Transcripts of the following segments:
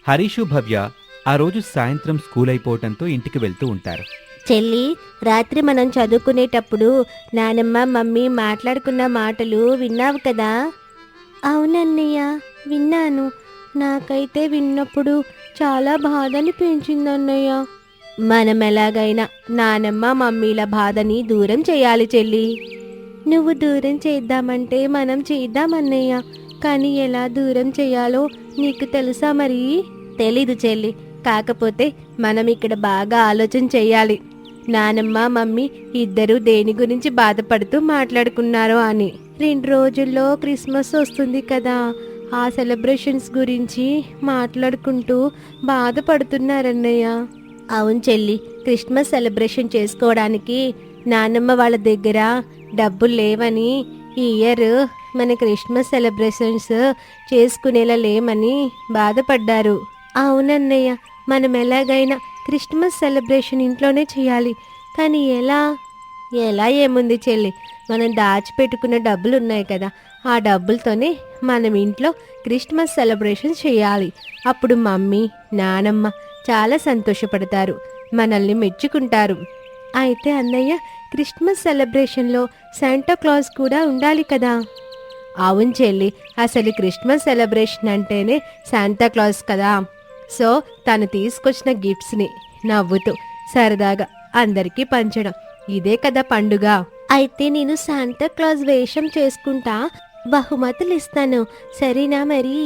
హరీషు భవ్య ఆ రోజు సాయంత్రం స్కూల్ అయిపోవటంతో ఇంటికి వెళ్తూ ఉంటారు. చెల్లి, రాత్రి మనం చదువుకునేటప్పుడు నానమ్మ మమ్మీ మాట్లాడుకున్న మాటలు విన్నావు కదా? అవునన్నయ్య, విన్నాను. నాకైతే విన్నప్పుడు చాలా బాధ అనిపించిందన్నయ్య. మనం ఎలాగైనా నానమ్మ మమ్మీల బాధని దూరం చేయాలి చెల్లి. నువ్వు దూరం చేద్దామంటే మనం చేద్దామన్నయ్య. కానీ ఎలా దూరం చేయాలో నీకు తెలుసా మరి? తెలీదు చెల్లి. కాకపోతే మనం ఇక్కడ బాగా ఆలోచన చెయ్యాలి. నానమ్మ మమ్మీ ఇద్దరూ దేని గురించి బాధపడుతూ మాట్లాడుకున్నారో అని. 2 రోజుల్లో క్రిస్మస్ వస్తుంది కదా, ఆ సెలబ్రేషన్స్ గురించి మాట్లాడుకుంటూ బాధపడుతున్నారన్నయ్య. అవును చెల్లి, క్రిస్మస్ సెలబ్రేషన్ చేసుకోవడానికి నానమ్మ వాళ్ళ దగ్గర డబ్బులు లేవని, ఈ ఇయర్ మన క్రిస్మస్ సెలబ్రేషన్స్ చేసుకునేలా లేమని బాధపడ్డారు. అవునన్నయ్య, మనం ఎలాగైనా క్రిస్మస్ సెలబ్రేషన్ ఇంట్లోనే చేయాలి. కానీ ఎలా ఏముంది చెల్లి, మనం దాచిపెట్టుకున్న డబ్బులు ఉన్నాయి కదా, ఆ డబ్బులతోనే మనం ఇంట్లో క్రిస్మస్ సెలబ్రేషన్ చేయాలి. అప్పుడు మమ్మీ నానమ్మ చాలా సంతోషపడతారు, మనల్ని మెచ్చుకుంటారు. అయితే అన్నయ్య, క్రిస్మస్ సెలబ్రేషన్లో శాంటా క్లాస్ కూడా ఉండాలి కదా? అవును చెల్లి, అసలు క్రిస్మస్ సెలబ్రేషన్ అంటేనే శాంటా క్లాస్ కదా. సో తను తీసుకొచ్చిన గిఫ్ట్స్ని నవ్వుతూ సరదాగా అందరికీ పంచడం, ఇదే కదా పండుగ. అయితే నేను శాంటా క్లాస్ వేషం చేసుకుంటా, బహుమతులు ఇస్తాను, సరేనా మరి?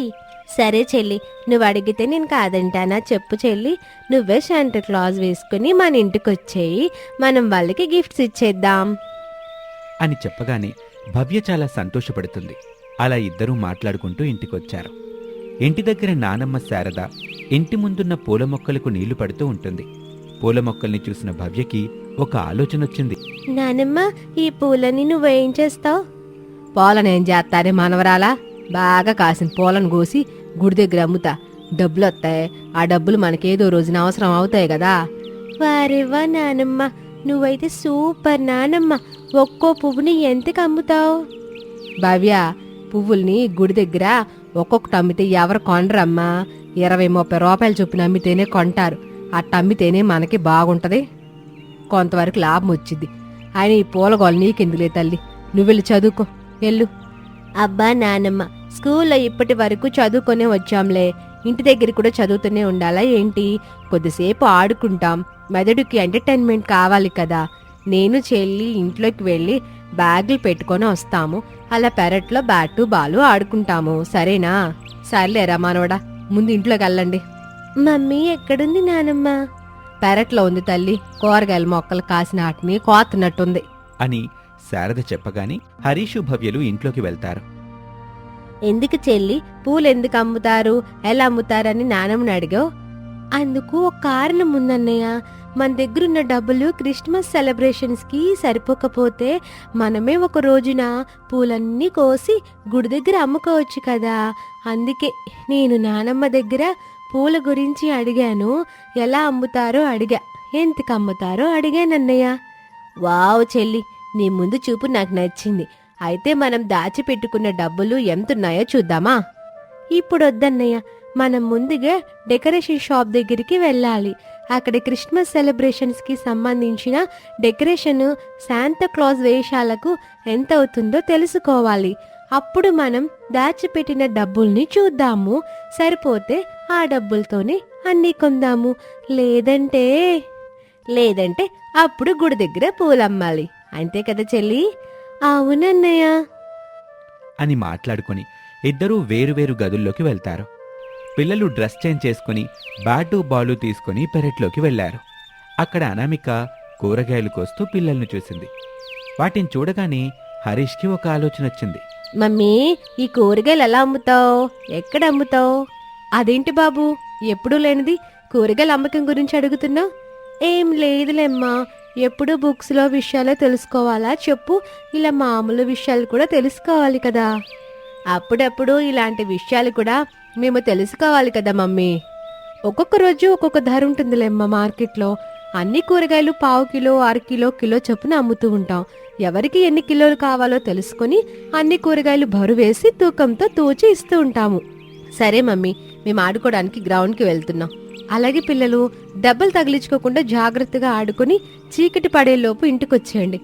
సరే చెల్లి, నువ్వు అడిగితే నేను కాదంటానా? చెప్పు చెల్లి, నువ్వే శాంటా క్లాస్ వేసుకుని మన ఇంటికి వచ్చేయి, మనం వాళ్ళకి గిఫ్ట్స్ ఇచ్చేద్దాం అని చెప్పగానే భవ్య చాలా సంతోషపడుతుంది. అలా ఇద్దరూ మాట్లాడుకుంటూ ఇంటికొచ్చారు. ఇంటి దగ్గర నానమ్మ శారద ఇంటి ముందున్న పూల మొక్కలకు నీళ్లు పడుతూ ఉంటుంది. పూల మొక్కల్ని చూసిన భవ్యకి ఒక ఆలోచనొచ్చింది. నానమ్మ, ఈ పూలని నువ్వేం చేస్తావు? పూలనేం చేస్తానే మనవరాలా, బాగా కాసిన పూలను కోసి గుడి దగ్గర అమ్ముతా, డబ్బులు వస్తాయి. ఆ డబ్బులు మనకేదో రోజున అవసరం అవుతాయి కదా. వారేవా నానమ్మ, నువ్వైతే సూపర్ నానమ్మ. ఒక్కో పువ్వుని ఎంతకు అమ్ముతావు? భవ్య, పువ్వుల్ని గుడి దగ్గర ఒక్కొక్కటి అమ్మితే ఎవరు కొనరమ్మా. 20-30 రూపాయలు చొప్పున అమ్మితేనే కొంటారు. అట్ట అమ్మితేనే మనకి బాగుంటది, కొంతవరకు లాభం వచ్చింది. ఆయన ఈ పూలగోలు నీకెందులే తల్లి, నువ్వెళ్ళి చదువుకో, వెళ్ళు. అబ్బా నానమ్మ, స్కూల్లో ఇప్పటి వరకు చదువుకొనే వచ్చాంలే, ఇంటి దగ్గర కూడా చదువుతూనే ఉండాలా ఏంటి? కొద్దిసేపు ఆడుకుంటాం, మెదడుకి ఎంటర్టైన్మెంట్ కావాలి కదా. నేను చెల్లి ఇంట్లోకి వెళ్ళి బ్యాగులు పెట్టుకొని వస్తాము, అలా పెరట్లో బ్యాటు బాలు ఆడుకుంటాము, సరేనా? సర్లేరా మనవడా, ముందు ఇంట్లోకి వెళ్ళండి. మమ్మీ ఎక్కడుంది నానమ్మ? పెరట్లో ఉంది తల్లి, కూరగాయల మొక్కలు కాసిన వాటిని కోతున్నట్టుంది అని శారద చెప్పగానే హరీషు భవ్యలు ఇంట్లోకి వెళ్తారు. ఎందుకు చెల్లి, పూలెందుకు అమ్ముతారు, ఎలా అమ్ముతారని నానమ్మని అడిగావు? అందుకు ఒక కారణం ఉందన్నయ్య. మన దగ్గరున్న డబ్బులు క్రిస్మస్ సెలబ్రేషన్స్కి సరిపోకపోతే మనమే ఒక రోజున పూలన్నీ కోసి గుడి దగ్గర అమ్ముకోవచ్చు కదా. అందుకే నేను నానమ్మ దగ్గర పూల గురించి అడిగాను, ఎలా అమ్ముతారో అడిగా, ఎంతకు అమ్ముతారో అడిగానన్నయ్య. వావ్ చెల్లి, నీ ముందు చూపు నాకు నచ్చింది. అయితే మనం దాచిపెట్టుకున్న డబ్బులు ఎంతున్నాయో చూద్దామా? ఇప్పుడు వద్దన్నయ్య, మనం ముందుగా డెకరేషన్ షాప్ దగ్గరికి వెళ్ళాలి. అక్కడ క్రిస్మస్ సెలబ్రేషన్స్కి సంబంధించిన డెకరేషన్ శాంతా క్లాస్ వేషాలకు ఎంత అవుతుందో తెలుసుకోవాలి. అప్పుడు మనం దాచిపెట్టిన డబ్బుల్ని చూద్దాము, సరిపోతే ఆ డబ్బులతోనే అన్నీ కొందాము. లేదంటే అప్పుడు గుడి దగ్గర పూలమ్మాలి, అంతే కదా చెల్లి? అవునన్నయ్య అని మాట్లాడుకుని ఇద్దరూ వేరువేరు గదుల్లోకి వెళ్తారు. పిల్లలు డ్రెస్ చేంజ్ చేసుకుని బ్యాటు బాలు తీసుకుని పెరట్లోకి వెళ్లారు. అక్కడ అనామిక కూరగాయలు కోస్తూ పిల్లల్ని చూసింది. వాటిని చూడగానే హరీష్కి ఒక ఆలోచన వచ్చింది. మమ్మీ, ఈ కూరగాయలు ఎలా అమ్ముతావు, ఎక్కడ అమ్ముతావు? అదేంటి బాబు, ఎప్పుడూ లేనిది కూరగాయల అమ్మకం గురించి అడుగుతున్నావు? ఏం లేదులేమ్మా, ఎప్పుడు బుక్స్లో విషయాలు తెలుసుకోవాలా చెప్పు, ఇలా మామూలు విషయాలు కూడా తెలుసుకోవాలి కదా. అప్పుడప్పుడు ఇలాంటి విషయాలు కూడా మేము తెలుసుకోవాలి కదా మమ్మీ. ఒక్కొక్క రోజు ఒక్కొక్క ధర ఉంటుందిలేమ్మా మార్కెట్లో. అన్ని కూరగాయలు 1/2 కిలో, 1/2 కిలో, కిలో చొప్పున అమ్ముతూ ఉంటాం. ఎవరికి ఎన్ని కిలోలు కావాలో తెలుసుకొని అన్ని కూరగాయలు బరువేసి తూకంతో తూచి ఇస్తూ ఉంటాము. సరే మమ్మీ, మేము ఆడుకోవడానికి గ్రౌండ్కి వెళ్తున్నాం. అలాగే పిల్లలు, దెబ్బలు తగిలించుకోకుండా జాగ్రత్తగా ఆడుకొని చీకటి పడేలోపు ఇంటికొచ్చేయండి.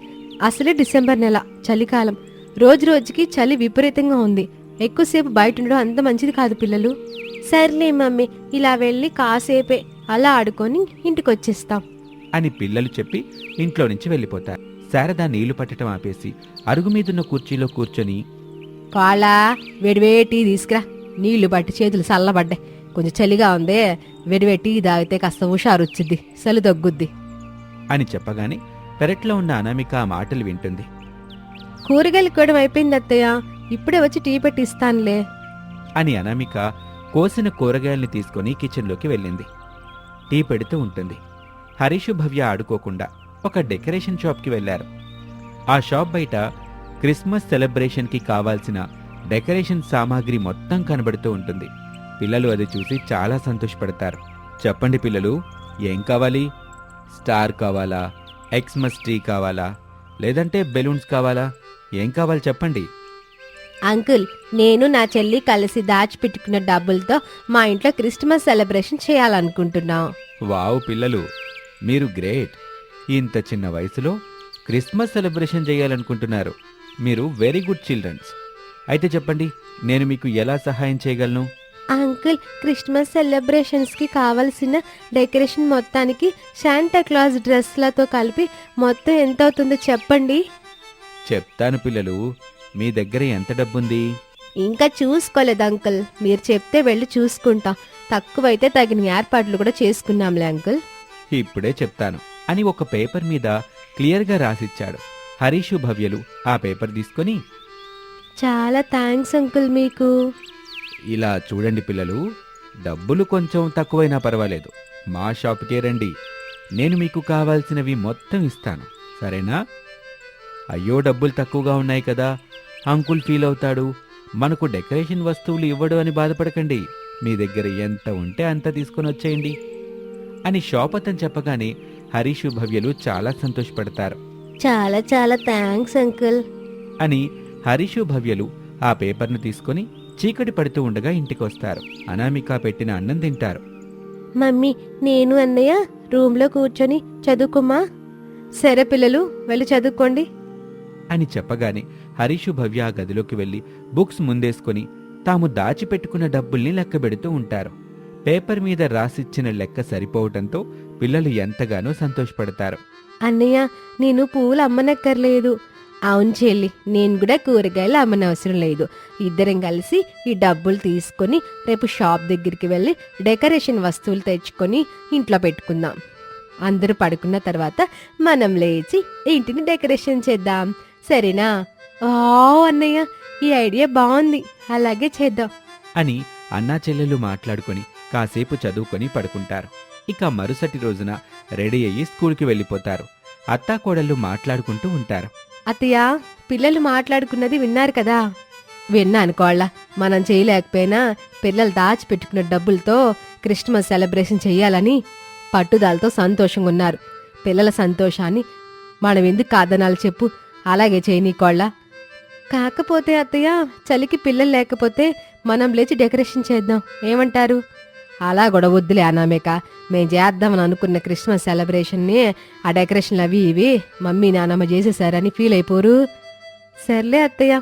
అసలే డిసెంబర్ నెల, చలికాలం. రోజు రోజుకి చలి విపరీతంగా ఉంది. ఎక్కువసేపు బయట ఉండడం అంత మంచిది కాదు పిల్లలు. సర్లే మమ్మీ, ఇలా వెళ్ళి కాసేపే అలా ఆడుకొని ఇంటికొచ్చేస్తాం అని పిల్లలు చెప్పి ఇంట్లో నుంచి వెళ్ళిపోతారు. శారద నీళ్లు పట్టడం ఆపేసి అరుగు మీదున్న కుర్చీలో కూర్చొని, కాళ్ళ వేడివేడి టీ తీసుకురా, నీళ్లు బట్టి చేతులు చల్లబడ్డాయి, కొంచెం చలిగా ఉంది, వేడివేడి టీ తాగితే కాస్త హుషారు వచ్చింది, చలి తగ్గుద్ది అని చెప్పగానే పెరట్లో ఉన్న అనామిక ఆ మాటలు వింటుంది. కూరగాయలు కోయడం అయిపోయింది అత్తయ్య, ఇప్పుడే వచ్చి టీ పెట్టి ఇస్తానులే అని అనామిక కోసిన కూరగాయల్ని తీసుకొని కిచెన్లోకి వెళ్ళింది. టీ పెడుతూ ఉంటుంది. హరీషు భవ్య ఆడుకోకుండా ఒక డెకరేషన్ షాప్కి వెళ్లారు. ఆ షాప్ బయట క్రిస్మస్ సెలబ్రేషన్కి కావాల్సిన డెకరేషన్ సామాగ్రి మొత్తం కనబడుతూ ఉంటుంది. పిల్లలు అది చూసి చాలా సంతోషపడతారు. చెప్పండి పిల్లలు, ఏం కావాలి? స్టార్ కావాలా? ఎక్స్మస్ ట్రీ కావాలా? లేదంటే బెలూన్స్ కావాలా? ఏం కావాలి చెప్పండి. అంకుల్, నేను నా చెల్లి కలిసి దాచిపెట్టుకున్న డబ్బులతో మా ఇంట్లో క్రిస్మస్ సెలబ్రేషన్ చేయాలనుకుంటున్నాం. వావ్ పిల్లలు, మీరు గ్రేట్. ఇంత చిన్న వయసులో క్రిస్మస్ సెలబ్రేషన్ చేయాలనుకుంటున్నారు. మీరు వెరీ గుడ్ చిల్డ్రన్స్. అయితే చెప్పండి, నేను మీకు ఎలా సహాయం చేయగలను? అంకుల్, క్రిస్మస్ సెలబ్రేషన్స్ కి కావలసిన డెకరేషన్ మొత్తానికి శాంటా క్లాస్ డ్రెస్లతో కలిపి మొత్తం ఎంత అవుతుందో చెప్పండి. చెప్తాను పిల్లలు. మీ దగ్గర ఎంత డబ్బుంది? ఇంకా చూసుకోలేదు అంకుల్, మీరు చెప్తే వెళ్ళి చూసుకుంటాం. తక్కువైతే తగిన ఏర్పాట్లు కూడా చేసుకున్నాంలే అంకుల్. ఇప్పుడే చెప్తాను అని ఒక పేపర్ మీద క్లియర్గా రాసిచ్చాడు. హరీషు భవ్యలు ఆ పేపర్ తీసుకొని, చాలా థ్యాంక్స్ అంకుల్ మీకు. ఇలా చూడండి పిల్లలు, డబ్బులు కొంచెం తక్కువైనా పర్వాలేదు, మా షాప్కే రండి, నేను మీకు కావాల్సినవి మొత్తం ఇస్తాను, సరేనా? అయ్యో డబ్బులు తక్కువగా ఉన్నాయి కదా, అంకుల్ ఫీల్ అవుతాడు, మనకు డెకరేషన్ వస్తువులు ఇవ్వడు అని బాధపడకండి, మీ దగ్గర ఎంత ఉంటే అంత తీసుకొని వచ్చేయండి అని షాప్ అతను చెప్పగానే హరీషు భవ్యలు చాలా సంతోషపడతారు. చాలా చాలా థ్యాంక్స్ అంకుల్ అని హరీషు భవ్యలు ఆ పేపర్ను తీసుకొని చీకటి పడుతూ ఉండగా ఇంటికొస్తారు. అనామిక పెట్టిన అన్నం తింటారు. మమ్మీ, నేను అన్నయ్య రూమ్లో కూర్చొని చదువుకోమా? సరే పిల్లలు, వెళ్ళి చదువుకోండి అని చెప్పగానే హరీషు భవ్య ఆ గదిలోకి వెళ్లి బుక్స్ ముందేసుకొని తాము దాచిపెట్టుకున్న డబ్బుల్ని లెక్కబెడుతూ ఉంటారు. పేపర్ మీద రాసిచ్చిన లెక్క సరిపోవటంతో పిల్లలు ఎంతగానో సంతోషపడతారు. అన్నయ్య, నేను పువ్వులు అమ్మనక్కర్లేదు. అవును చెల్లి, నేను కూడా కూరగాయలు అమ్మనవసరం లేదు. ఇద్దరం కలిసి ఈ డబ్బులు తీసుకొని రేపు షాప్ దగ్గరికి వెళ్ళి డెకరేషన్ వస్తువులు తెచ్చుకొని ఇంట్లో పెట్టుకుందాం. అందరూ పడుకున్న తర్వాత మనం లేచి ఇంటిని డెకరేషన్ చేద్దాం, సరేనా? అన్నయ్య, ఈ ఐడియా బాగుంది, అలాగే చేద్దాం అని అన్నా చెల్లెలు మాట్లాడుకొని కాసేపు చదువుకొని పడుకుంటారు. ఇక మరుసటి రోజున రెడీ అయ్యి స్కూల్కి వెళ్ళిపోతారు. అత్తాకోడళ్ళు మాట్లాడుకుంటూ ఉంటారు. అత్తయ్య, పిల్లలు మాట్లాడుకున్నది విన్నారు కదా? విన్నాను కోళ్ళ. మనం చేయలేకపోయినా పిల్లలు దాచిపెట్టుకున్న డబ్బులతో క్రిస్మస్ సెలబ్రేషన్ చెయ్యాలని పట్టుదలతో సంతోషంగా ఉన్నారు. పిల్లల సంతోషాన్ని మనం ఎందుకు కాదనాలి చెప్పు? అలాగే చేయనీ కోళ్ళ. కాకపోతే అత్తయ్య, చలికి పిల్లలు లేకపోతే మనం లేచి డెకరేషన్ చేద్దాం, ఏమంటారు? అలా గొడవద్దులే అనామేక, మేం చేద్దామని అనుకున్న క్రిస్మస్ సెలబ్రేషన్ని ఆ డెకరేషన్లు అవి ఇవి మమ్మీ నాన్నమ్మ చేసేసారని ఫీల్ అయిపోరు. సర్లే అత్తయ్య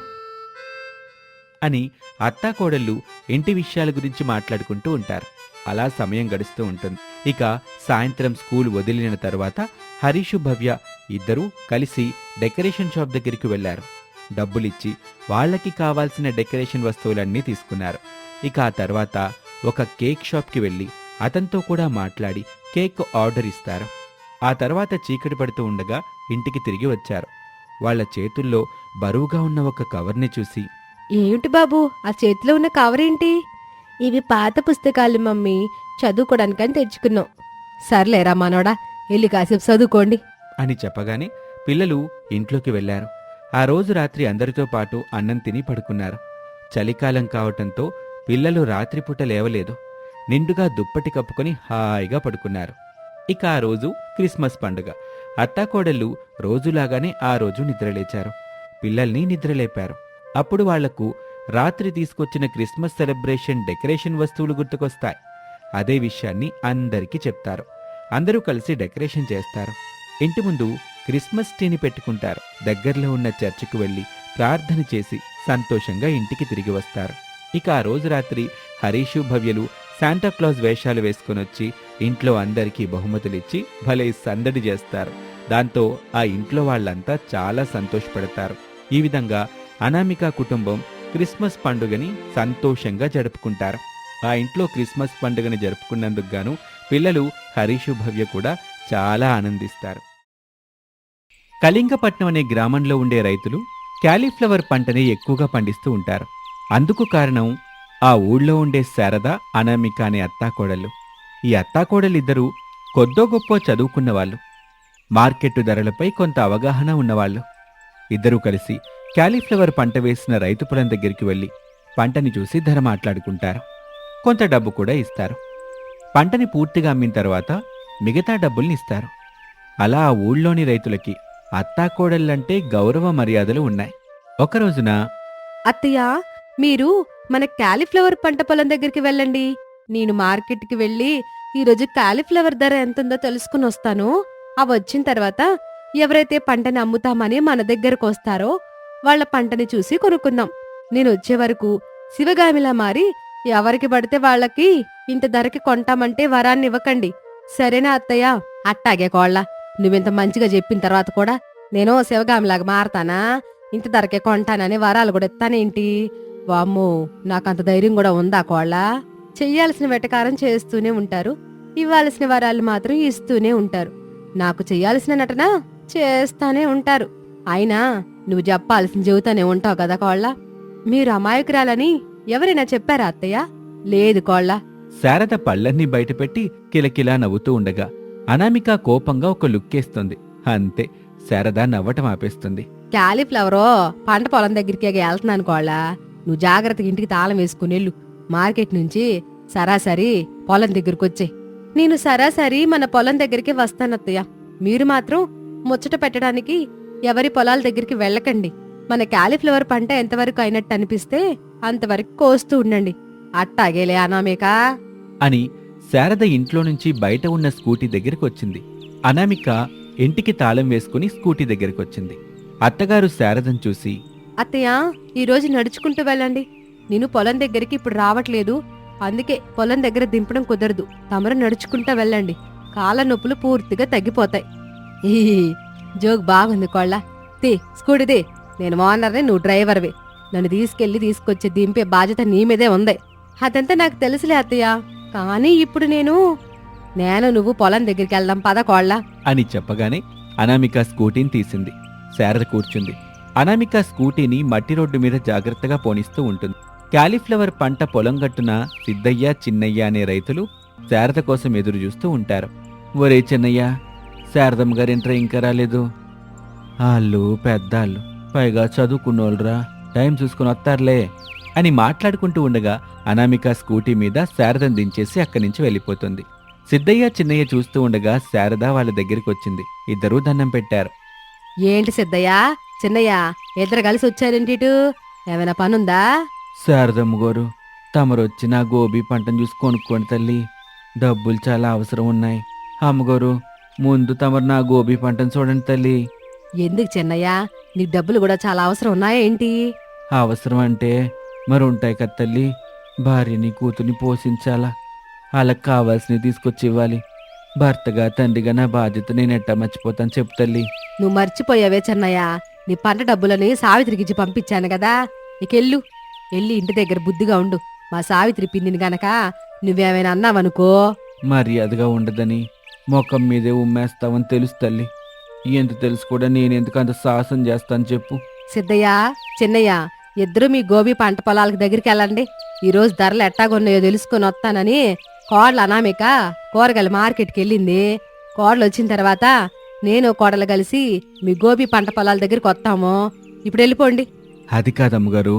అని అత్తాకోడళ్ళు ఇంటి విషయాల గురించి మాట్లాడుకుంటూ ఉంటారు. అలా సమయం గడుస్తూ ఉంటుంది. ఇక సాయంత్రం స్కూల్ వదిలిన తర్వాత హరీషు భవ్య ఇద్దరూ కలిసి డెకరేషన్ షాప్ దగ్గరికి వెళ్లారు. డబ్బులిచ్చి వాళ్ళకి కావాల్సిన డెకరేషన్ వస్తువులన్నీ తీసుకున్నారు. ఇక ఆ తర్వాత ఒక కేక్ షాప్కి వెళ్ళి అతనితో కూడా మాట్లాడి కేక్ ఆర్డర్ ఇస్తారు. ఆ తర్వాత చీకటి పడుతూ ఉండగా ఇంటికి తిరిగి వచ్చారు. వాళ్ళ చేతుల్లో బరువుగా ఉన్న ఒక కవర్ని చూసి, ఏమిటి బాబు ఆ చేతిలో ఉన్న కవర్ ఏంటి? ఇవి పాత పుస్తకాలు మమ్మీ, చదువుకోవడానికని తెచ్చుకున్నాం. సర్లేరా మనోడా, వెళ్ళి కాసేపు చదువుకోండి అని చెప్పగానే పిల్లలు ఇంట్లోకి వెళ్లారు. ఆ రోజు రాత్రి అందరితో పాటు అన్నం తిని పడుకున్నారు. చలికాలం కావటంతో పిల్లలు రాత్రిపూట లేవలేదు. నిండుగా దుప్పటి కప్పుకొని హాయిగా పడుకున్నారు. ఇక ఆ రోజు క్రిస్మస్ పండుగ. అత్తాకోడళ్ళు రోజులాగానే ఆ రోజు నిద్రలేచారు. పిల్లల్ని నిద్రలేపారు. అప్పుడు వాళ్లకు రాత్రి తీసుకొచ్చిన క్రిస్మస్ సెలబ్రేషన్ డెకరేషన్ వస్తువులు గుర్తుకొస్తాయి. అదే విషయాన్ని అందరికీ చెప్తారు. అందరూ కలిసి డెకరేషన్ చేస్తారు. ఇంటి ముందు క్రిస్మస్ ట్రీని పెట్టుకుంటారు. దగ్గరలో ఉన్న చర్చికి వెళ్లి ప్రార్థన చేసి సంతోషంగా ఇంటికి తిరిగి వస్తారు. ఇక ఆ రోజు రాత్రి హరీషు, భవ్యలు శాంటాక్లాజ్ వేషాలు వేసుకునొచ్చి ఇంట్లో అందరికీ బహుమతులిచ్చి భలే సందడి చేస్తారు. దాంతో ఆ ఇంట్లో వాళ్ళంతా చాలా సంతోషపడతారు. ఈ విధంగా అనామిక కుటుంబం క్రిస్మస్ పండుగని సంతోషంగా జరుపుకుంటారు. ఆ ఇంట్లో క్రిస్మస్ పండుగని జరుపుకున్నందుకు గాను పిల్లలు హరీషు, భవ్య కూడా చాలా ఆనందిస్తారు. కళింగపట్నం అనే గ్రామంలో ఉండే రైతులు క్యాలీఫ్లవర్ పంటని ఎక్కువగా పండిస్తూ ఉంటారు. అందుకు కారణం ఆ ఊళ్ళో ఉండే శారద, అనామిక అనే అత్తాకోడళ్ళు. ఈ అత్తాకోడలిద్దరూ కొద్దో గొప్ప చదువుకున్నవాళ్ళు, మార్కెట్టు ధరలపై కొంత అవగాహన ఉన్నవాళ్ళు. ఇద్దరూ కలిసి క్యాలీఫ్లవర్ పంట వేసిన రైతు పొలం దగ్గరికి వెళ్లి పంటని చూసి ధర మాట్లాడుకుంటారు. కొంత డబ్బు కూడా ఇస్తారు. పంటని పూర్తిగా అమ్మిన తర్వాత మిగతా డబ్బుల్ని ఇస్తారు. అలా ఆ ఊళ్ళోని రైతులకి అత్తాకోడళ్ళంటే గౌరవ మర్యాదలు ఉన్నాయి. ఒకరోజున అత్తయ్య, మీరు మన క్యాలీఫ్లవర్ పంట పొలం దగ్గరికి వెళ్ళండి. నేను మార్కెట్కి వెళ్ళి ఈరోజు క్యాలీఫ్లవర్ ధర ఎంతుందో తెలుసుకుని వస్తాను. అవి వచ్చిన తర్వాత ఎవరైతే పంటని అమ్ముతామని మన దగ్గరకు వస్తారో వాళ్ళ పంటని చూసి కొనుక్కుందాం. నేను వచ్చే వరకు శివగామిలా మారి ఎవరికి పడితే వాళ్ళకి ఇంత ధరకి కొంటామంటే వరాన్ని ఇవ్వకండి. సరేనా అత్తయ్య? అట్టాగే కోళ్ళ, నువ్వింత మంచిగా చెప్పిన తర్వాత కూడా నేను శివగామిలాగా మారతానా? ఇంత ధరకే కొంటానని వరాలు కూడా ఇస్తానేంటి? వామ్మో, నాకంత ధైర్యం కూడా ఉందా కోళ్ళ? చెయ్యాల్సిన వెటకారం చేస్తూనే ఉంటారు, ఇవ్వాల్సిన వరాలు మాత్రం ఇస్తూనే ఉంటారు. నాకు చెయ్యాల్సిన నటన చేస్తానే ఉంటారు. అయినా నువ్వు చెప్పాల్సిన చెబుతానే ఉంటావు కదా కోళ్ళ. మీరు అమాయకురాలని ఎవరైనా చెప్పారా అత్తయ్య? లేదు కోళ్ళ. శారద పళ్ళన్నీ బయటపెట్టి కిలకిలా నవ్వుతూ ఉండగా అనామిక కోపంగా ఒక లుక్కేస్తుంది. అంతే, శారద నవ్వటం ఆపేస్తుంది. క్యాలీఫ్లవరో పంట పొలం దగ్గరికి వెళ్తున్నాను కోళ్ళ. నువ్వు జాగ్రత్తగా ఇంటికి తాళం వేసుకునేళ్ళు. మార్కెట్ నుంచి సరాసరి పొలం దగ్గరికి వచ్చే. నేను సరాసరి మన పొలం దగ్గరికి వస్తానత్తయ్య. మీరు మాత్రం ముచ్చట పెట్టడానికి ఎవరి పొలాల దగ్గరికి వెళ్ళకండి. మన క్యాలీఫ్లవర్ పంట ఎంతవరకు అయినట్టు అనిపిస్తే అంతవరకు కోస్తూ ఉండండి. అట్టాగేలే అనామిక అని శారద ఇంట్లో నుంచి బయట ఉన్న స్కూటీ దగ్గరికి వచ్చింది. అనామిక ఇంటికి తాళం వేసుకుని స్కూటీ దగ్గరికి వచ్చింది. అత్తగారు శారదను చూసి, అత్తయ్య, ఈరోజు నడుచుకుంటూ వెళ్ళండి. నేను పొలం దగ్గరికి ఇప్పుడు రావట్లేదు, అందుకే పొలం దగ్గర దింపడం కుదరదు. తమరు నడుచుకుంటూ వెళ్ళండి, కాళ్ళ నొప్పులు పూర్తిగా తగ్గిపోతాయి. ఈ జోక్ బాగుంది కోళ్ళ. తే స్కూటీదే, నేను ఓనర్ని, నువ్వు డ్రైవర్వి. నన్ను తీసుకొచ్చి దింపే బాధ్యత నీ మీదే ఉంది. అదంతా నాకు తెలుసులే అత్తయ్య, కానీ ఇప్పుడు నేను నువ్వు పొలం దగ్గరికి వెళ్దాం పద కోళ్ళ అని చెప్పగానే అనామిక స్కూటీని తీసింది. శారద కూర్చుంది. అనామిక స్కూటీని మట్టి రోడ్డు మీద జాగ్రత్తగా పోనిస్తూ ఉంటుంది. క్యాలీఫ్లవర్ పంట పొలం గట్టున సిద్ధయ్య, చిన్నయ్య అనే రైతులు శారద కోసం ఎదురు చూస్తూ ఉంటారు. ఒరే చిన్నయ్య, శారదమ్మ గారింట్రా ఇంకా రాలేదు. వాళ్ళు పెద్దాళ్ళు, పైగా చదువుకున్నోళ్ళరా, టైం చూసుకుని వస్తారులే అని మాట్లాడుకుంటూ ఉండగా అనామిక స్కూటీ మీద శారదను దించేసి అక్కడి నుంచి వెళ్ళిపోతుంది. సిద్ధయ్య, చిన్నయ్య చూస్తూ ఉండగా శారద వాళ్ళ దగ్గరికి వచ్చింది. ఇద్దరూ దండం పెట్టారు. ఏంటి సిద్ధయ్య, చిన్నయ్య ఇద్దరు కలిసి వచ్చారేంటిటు? ఏమైనా పనుందా? శారదమ్మ గారు, తమరొచ్చి నా గోబీ పంటను చూసి కొనుక్కోండి తల్లి. డబ్బులు చాలా అవసరం ఉన్నాయి. అమ్మగారు, ముందు తమరు నా గోబీ పంటను చూడండి తల్లి. ఎందుకు చిన్నయ్య, నీకు డబ్బులు కూడా చాలా అవసరం ఉన్నాయా ఏంటి? అవసరం అంటే మరి ఉంటాయి కదా తల్లి. భార్యని, కూతుర్ని పోషించాలా, వాళ్ళకి కావాల్సినవి తీసుకొచ్చి ఇవ్వాలి. భర్తగా, తండ్రిగా నా బాధ్యత నేను ఎట్టా మర్చిపోతాను చెప్పు తల్లి. నువ్వు మర్చిపోయావే చిన్నయ్య, నీ పంట డబ్బులని సావిత్రికిచ్చి పంపించాను కదా. ఇకెళ్ళు, వెళ్ళి ఇంటి దగ్గర బుద్ధిగా ఉండు. మా సావిత్రి పిన్నిని గనక నువ్వేమైనా అన్నావనుకో మర్యాదగా ఉండదని ముఖం మీదే ఉమ్మేస్తావని తెలుసు తల్లి. ఎంత తెలుసు కూడా నేనెందుకు అంత సాహసం చేస్తాను చెప్పు. సిద్ధయ్య, చిన్నయ్య ఇద్దరు మీ గోబీ పంట పొలాలకు దగ్గరికి వెళ్ళండి. ఈరోజు ధరలు ఎట్టాగొన్నాయో తెలుసుకొని వస్తానని కోడలు అనామిక కూరగాయల మార్కెట్కి వెళ్ళింది. కోడలు వచ్చిన తర్వాత నేను కోడలు కలిసి మీ గోబీ పంట పొలాల దగ్గరికి వస్తాము. ఇప్పుడు వెళ్ళిపోండి. అది కాదమ్మగారు,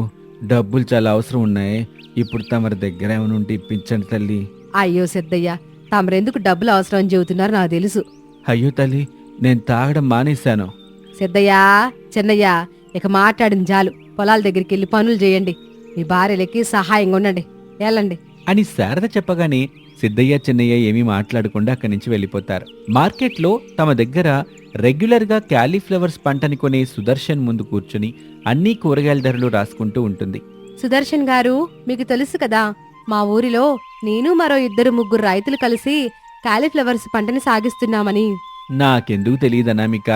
డబ్బులు చాలా అవసరం ఉన్నాయి. ఇప్పుడు తమరి దగ్గర ఏమైనా ఉంటే ఇప్పించండి తల్లి. అయ్యో సిద్ధయ్య, తమరెందుకు డబ్బులు అవసరం అని చెబుతున్నారు నాకు తెలుసు. అయ్యో తల్లి, నేను తాగడం మానేశాను. సిద్ధయ్య, చిన్నయ్య ఇక మాట్లాడింది చాలు. పొలాల దగ్గరికి వెళ్ళి పనులు చేయండి. మీ భార్యలకి సహాయంగా ఉండండి. వెళ్ళండి. అని శారద చెప్పగానే సిద్ధయ్య చిన్నయ్య ఏమీ మాట్లాడకుండా అక్కడి నుంచి వెళ్ళిపోతారు. మార్కెట్లో తమ దగ్గర రెగ్యులర్గా క్యాలీఫ్లవర్స్ పంటని కొనే సుదర్శన్ ముందు కూర్చుని అన్ని కూరగాయల ధరలు రాసుకుంటూ ఉంటుంది. సుదర్శన్ గారు, మీకు తెలుసు కదా, మా ఊరిలో నేను మరో 2-3 రైతులు కలిసి కాలీఫ్లవర్స్ పంటని సాగిస్తున్నామని. నాకెందుకు తెలియదు అనామిక,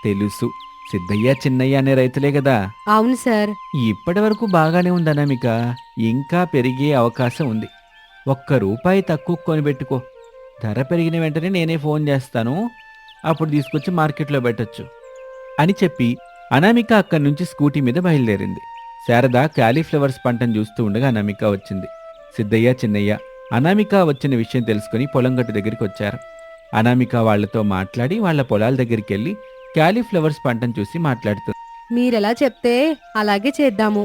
తెలుసు. సిద్ధయ్య చిన్నయ్య అనే రైతులే కదా. అవును సార్. ఇప్పటి వరకు బాగానే ఉంది అనామిక, ఇంకా పెరిగే అవకాశం ఉంది. ₹1 తక్కువ కొనిపెట్టుకో. ధర పెరిగిన వెంటనే నేనే ఫోన్ చేస్తాను, అప్పుడు తీసుకొచ్చి మార్కెట్లో పెట్టొచ్చు అని చెప్పి అనామిక అక్కడి నుంచి స్కూటీ మీద బయలుదేరింది. శారద క్యాలీఫ్లవర్స్ పంటను చూస్తూ ఉండగా అనామిక వచ్చింది. సిద్ధయ్య చిన్నయ్య అనామిక వచ్చిన విషయం తెలుసుకుని పొలం గట్టు దగ్గరికి వచ్చారు. అనామిక వాళ్లతో మాట్లాడి వాళ్ల పొలాల దగ్గరికి వెళ్ళి క్యాలీఫ్లవర్స్ పంటను చూసి మాట్లాడుతుంది. మీరెలా చెప్తే అలాగే చేద్దాము.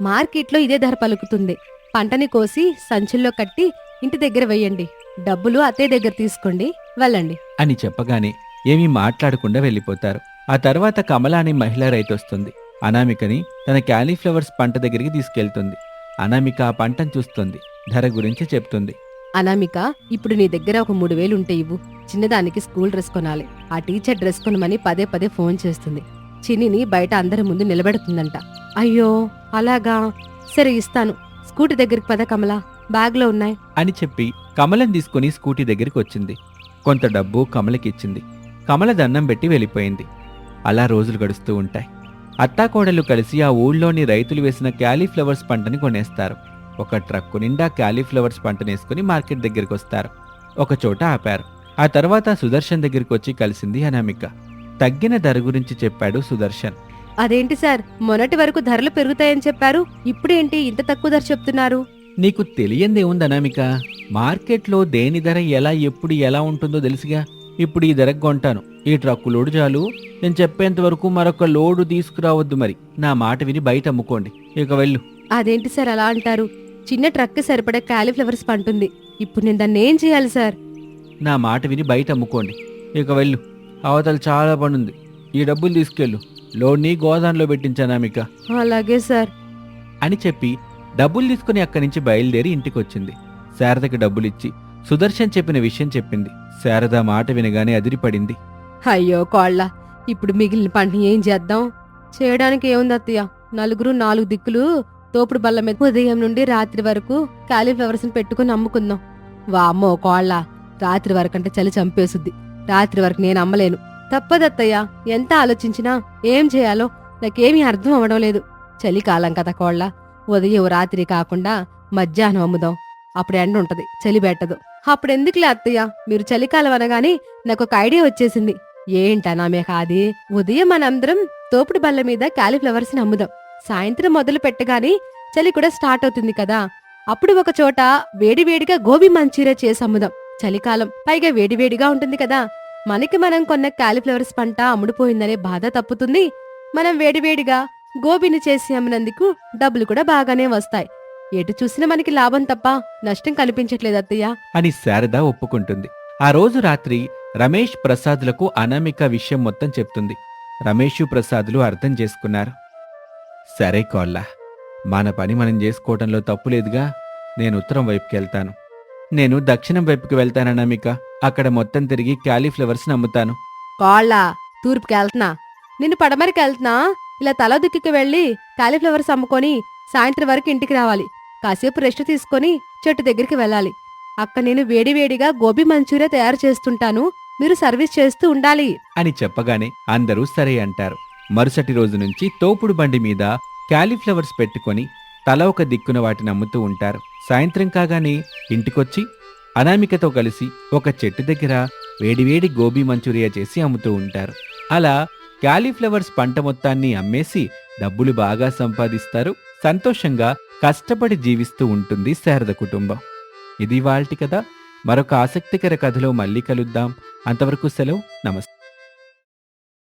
మార్కెట్లో ఇదే ధర పలుకుతుంది. పంటని కోసి సంచుల్లో కట్టి ఇంటి దగ్గర వెయ్యండి. డబ్బులు అత్తయ్య దగ్గర తీసుకోండి, వెళ్ళండి అని చెప్పగానే ఏమీ మాట్లాడకుండా వెళ్ళిపోతారు. ఆ తర్వాత కమల అనే మహిళా రైతు వస్తుంది. అనామికని తన క్యాలీఫ్లవర్స్ పంట దగ్గరికి తీసుకెళ్తుంది. అనామిక ఆ పంటను చూస్తుంది, ధర గురించి చెప్తుంది. అనామిక, ఇప్పుడు నీ దగ్గర ఒక 3,000 ఉంటే ఇవ్వు. చిన్నదానికి స్కూల్ డ్రెస్ కొనాలి. ఆ టీచర్ డ్రెస్ కొనమని పదే పదే ఫోన్ చేస్తుంది. చిన్నిని బయట అందరి ముందు నిలబెడుతుందంట. అయ్యో, అలాగా, సరే ఇస్తాను. స్కూటీ దగ్గరికి పద కమల, బ్యాగ్లో ఉన్నాయి అని చెప్పి కమలను తీసుకుని స్కూటీ దగ్గరికి వచ్చింది. కొంత డబ్బు కమలకిచ్చింది. కమల దండం పెట్టి వెళ్ళిపోయింది. అలా రోజులు గడుస్తూ ఉంటాయి. అత్తాకోడలు కలిసి ఆ ఊళ్ళోని రైతులు వేసిన క్యాలీఫ్లవర్స్ పంటని కొనేస్తారు. ఒక ట్రక్కు నిండా క్యాలీఫ్లవర్స్ పంటనేసుకుని మార్కెట్ దగ్గరికి వస్తారు. ఒక చోట ఆపారు. ఆ తర్వాత సుదర్శన్ దగ్గరికి వచ్చి కలిసింది అనామిక. తగ్గిన ధర గురించి చెప్పాడు సుదర్శన్. అదేంటి సార్, మొన్నటి వరకు ధరలు పెరుగుతాయని చెప్పారు, ఇప్పుడేంటి ఇంత తక్కువ ధర చెప్తున్నారు? నీకు తెలియందేముంది అనామిక, మార్కెట్లో దేని ధర ఎప్పుడు ఎలా ఉంటుందో తెలుసుగా. ఇప్పుడు ఈ ధరకు కొంటాను, ఈ ట్రక్కు లోడు చాలు, నేను చెప్పేంత వరకు మరొక లోడు తీసుకురావద్దు. మరి నా మాట విని బయట అమ్ముకోండి, ఇక వెళ్ళు. అదేంటి సార్ అలా అంటారు? చిన్న ట్రక్ సరిపడే కాలీఫ్లవర్స్ పంటుంది. ఇప్పుడు నేను దాన్ని ఏం చేయాలి సార్? నా మాట విని బయట అమ్ముకోండి, ఇక వెళ్ళు. అవతల చాలా పనుంది, ఈ డబ్బులు తీసుకెళ్ళు, లోడ్ని గోదాంలో పెట్టించానామిక. అలాగే సార్ అని చెప్పి డబ్బులు తీసుకుని అక్కడి నుంచి బయలుదేరి ఇంటికొచ్చింది. శారదకి డబ్బులిచ్చి సుదర్శన్ చెప్పిన విషయం చెప్పింది. శారద మాట వినగానే అదిరిపడింది. అయ్యో కోళ్ళ, ఇప్పుడు మిగిలిన పంటని ఏం చేద్దాం? చేయడానికి ఏముంది అత్తయ్య, 4 దిక్కులు తోపుడు బల్ల మీద ఉదయం నుండి రాత్రి వరకు కాలీఫ్లవర్స్ పెట్టుకుని అమ్ముకుందాం. వామ్మో కోళ్ళ, రాత్రి వరకంటే చలి చంపేసుద్ది. రాత్రి వరకు నేను అమ్మలేను. తప్పదత్తయ్య, ఎంత ఆలోచించినా ఏం చేయాలో నాకేమీ అర్థం అవ్వడం లేదు. చలికాలం కదా కోళ్ళ, ఉదయం రాత్రి కాకుండా మధ్యాహ్నం అమ్ముదాం. అప్పుడు ఎండ ఉంటది, చలి పెట్టదు. అప్పుడెందుకులే అత్తయ్య, మీరు చలికాలం అనగానే నాకు ఒక ఐడియా వచ్చేసింది. ఏంటనా మేక అది? ఉదయం మనందరం తోపుడు బల్ల మీద కాలీఫ్లవర్స్ ని అమ్ముదాం. సాయంత్రం మొదలు పెట్టగానే చలి కూడా స్టార్ట్ అవుతుంది కదా, అప్పుడు ఒక చోట వేడివేడిగా గోబీ మంచూరియా చేసి అమ్ముదాం. చలికాలం, పైగా వేడివేడిగా ఉంటుంది కదా, మనకి మనం కొన్న కాలీఫ్లవర్స్ పంట అమ్ముడుపోయిందనే బాధ తప్పుతుంది. మనం వేడివేడిగా గోబీని చేసి అమ్మినందుకు డబ్బులు కూడా బాగానే వస్తాయి. ఎటు చూసినా మనకి లాభం తప్ప నష్టం కనిపించట్లేదు అత్తయ్య అని శారద ఒప్పుకుంటుంది. ఆ రోజు రాత్రి రమేష్ ప్రసాద్లకు అనామిక విషయం మొత్తం చెప్తుంది. రమేషు ప్రసాదులు అర్థం చేసుకున్నారు. సరే కోళ్ళ, మన పని మనం చేసుకోవటంలో తప్పులేదుగా. నేను ఉత్తరం వైపుకి వెళ్తాను, నేను దక్షిణం వైపుకి వెళ్తాను అనామిక. అక్కడ మొత్తం తిరిగి క్యాలీఫ్లవర్స్ అమ్ముతాను. కోళ్ళ, తూర్పుకి వెళ్తున్నా, నిన్ను పడమరికి వెళ్తున్నా. ఇలా తల దిక్కుకి వెళ్ళి కాలీఫ్లవర్స్ అమ్ముకొని సాయంత్రం వరకు ఇంటికి రావాలి. కాసేపు రెస్ట్ తీసుకొని చెట్టు దగ్గరికి వెళ్ళాలి. అక్కడ నేను వేడివేడిగా గోబీ మంచూరియా తయారు చేస్తుంటాను, మీరు సర్వీస్ చేస్తూ ఉండాలి అని చెప్పగానే అందరూ సరే అంటారు. మరుసటి రోజు నుంచి తోపుడు బండి మీద క్యాలీఫ్లవర్స్ పెట్టుకొని తల ఒక దిక్కున వాటిని అమ్ముతూ ఉంటారు. సాయంత్రం కాగానే ఇంటికొచ్చి అనామికతో కలిసి ఒక చెట్టు దగ్గర వేడివేడి గోబీ మంచూరియా చేసి అమ్ముతూ ఉంటారు. అలా క్యాలీఫ్లవర్స్ పంట మొత్తాన్ని అమ్మేసి డబ్బులు బాగా సంపాదిస్తారు. సంతోషంగా కష్టపడి జీవిస్తూ ఉంటుంది శారద కుటుంబం. ఇది ఇవాల్టి కథ. మరొక ఆసక్తికర కథలో మళ్ళీ కలుద్దాం. అంతవరకు సెలవు, నమస్తే.